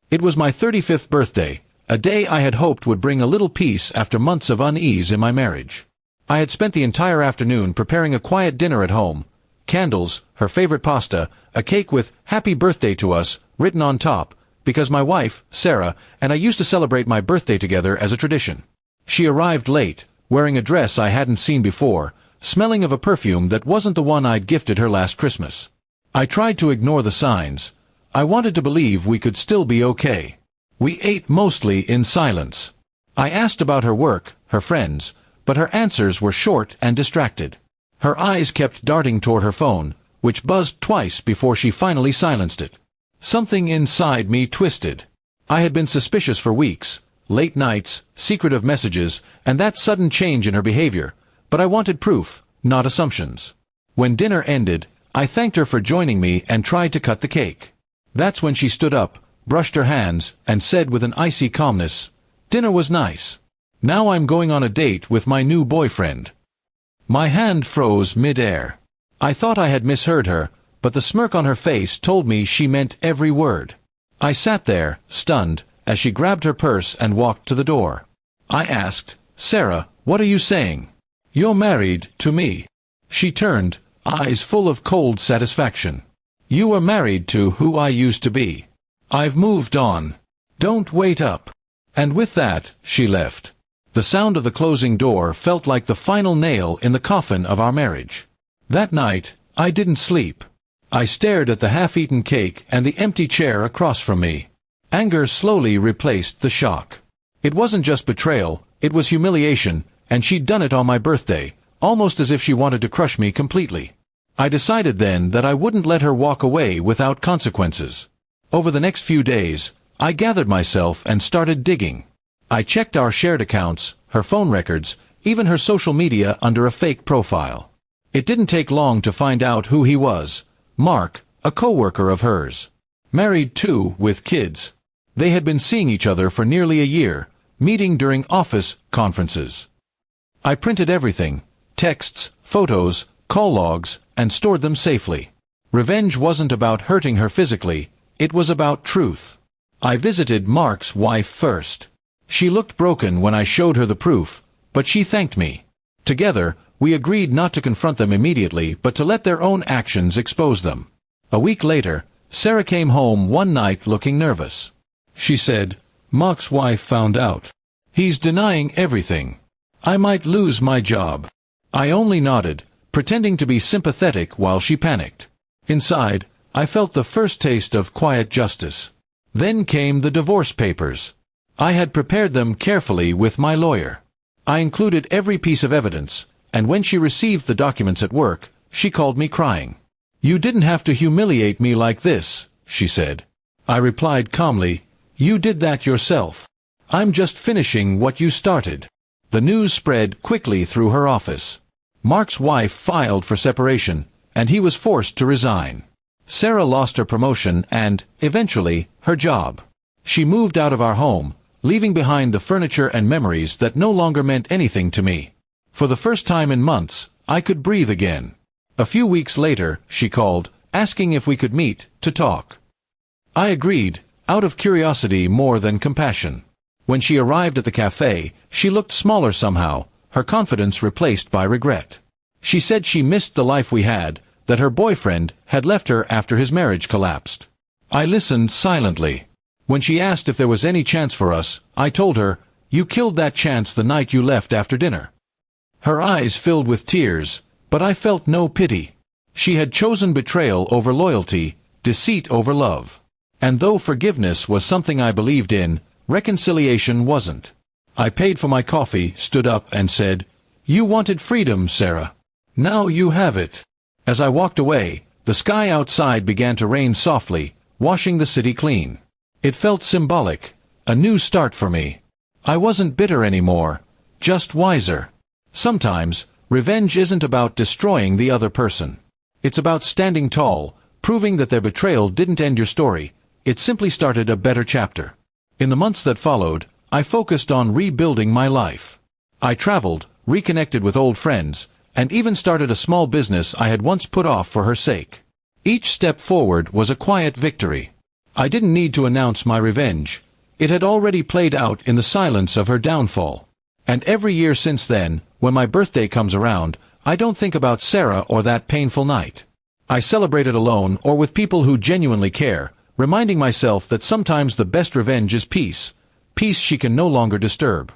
It was my 35th birthday, a day I had hoped would bring a little peace after months of unease in my marriage. I had spent the entire afternoon preparing a quiet dinner at home. Candles, her favorite pasta, a cake with "Happy Birthday to Us" written on top, because my wife, Sarah, and I used to celebrate my birthday together as a tradition. She arrived late, wearing a dress I hadn't seen before, smelling of a perfume that wasn't the one I'd gifted her last Christmas. I tried to ignore the signs. I wanted to believe we could still be okay. We ate mostly in silence. I asked about her work, her friends, but her answers were short and distracted. Her eyes kept darting toward her phone, which buzzed twice before she finally silenced it. Something inside me twisted. I had been suspicious for weeks, late nights, secretive messages, and that sudden change in her behavior, but I wanted proof, not assumptions. When dinner ended, I thanked her for joining me and tried to cut the cake. That's when she stood up, brushed her hands, and said with an icy calmness, "Dinner was nice. Now I'm going on a date with my new boyfriend." My hand froze mid-air. I thought I had misheard her, but the smirk on her face told me she meant every word. I sat there, stunned, as she grabbed her purse and walked to the door. I asked, "Sarah, what are you saying? You're married to me." She turned, eyes full of cold satisfaction. "You are married to who I used to be. I've moved on. Don't wait up." And with that, she left. The sound of the closing door felt like the final nail in the coffin of our marriage. That night, I didn't sleep. I stared at the half-eaten cake and the empty chair across from me. Anger slowly replaced the shock. It wasn't just betrayal, it was humiliation, and she'd done it on my birthday, almost as if she wanted to crush me completely. I decided then that I wouldn't let her walk away without consequences. Over the next few days, I gathered myself and started digging. I checked our shared accounts, her phone records, even her social media under a fake profile. It didn't take long to find out who he was. Mark, a co-worker of hers. Married too, with kids. They had been seeing each other for nearly a year, meeting during office conferences. I printed everything, texts, photos, call logs, and stored them safely. Revenge wasn't about hurting her physically, it was about truth. I visited Mark's wife first. She looked broken when I showed her the proof, but she thanked me. Together, we agreed not to confront them immediately but to let their own actions expose them. A week later, Sarah came home one night looking nervous. She said, "Mark's wife found out. He's denying everything. I might lose my job." I only nodded, pretending to be sympathetic while she panicked. Inside, I felt the first taste of quiet justice. Then came the divorce papers. I had prepared them carefully with my lawyer. I included every piece of evidence, and when she received the documents at work, she called me crying. "You didn't have to humiliate me like this," she said. I replied calmly, "You did that yourself. I'm just finishing what you started." The news spread quickly through her office. Mark's wife filed for separation, and he was forced to resign. Sarah lost her promotion and, eventually, her job. She moved out of our home, leaving behind the furniture and memories that no longer meant anything to me. For the first time in months, I could breathe again. A few weeks later, she called, asking if we could meet to talk. I agreed, out of curiosity more than compassion. When she arrived at the cafe, she looked smaller somehow, her confidence replaced by regret. She said she missed the life we had, that her boyfriend had left her after his marriage collapsed. I listened silently. When she asked if there was any chance for us, I told her, "You killed that chance the night you left after dinner." Her eyes filled with tears, but I felt no pity. She had chosen betrayal over loyalty, deceit over love. And though forgiveness was something I believed in, reconciliation wasn't. I paid for my coffee, stood up, and said, "You wanted freedom, Sarah. Now you have it." As I walked away, the sky outside began to rain softly, washing the city clean. It felt symbolic, a new start for me. I wasn't bitter anymore, just wiser. Sometimes, revenge isn't about destroying the other person. It's about standing tall, proving that their betrayal didn't end your story, it simply started a better chapter. In the months that followed, I focused on rebuilding my life. I traveled, reconnected with old friends, and even started a small business I had once put off for her sake. Each step forward was a quiet victory. I didn't need to announce my revenge. It had already played out in the silence of her downfall. And every year since then, when my birthday comes around, I don't think about Sarah or that painful night. I celebrate it alone or with people who genuinely care, reminding myself that sometimes the best revenge is peace. Peace she can no longer disturb.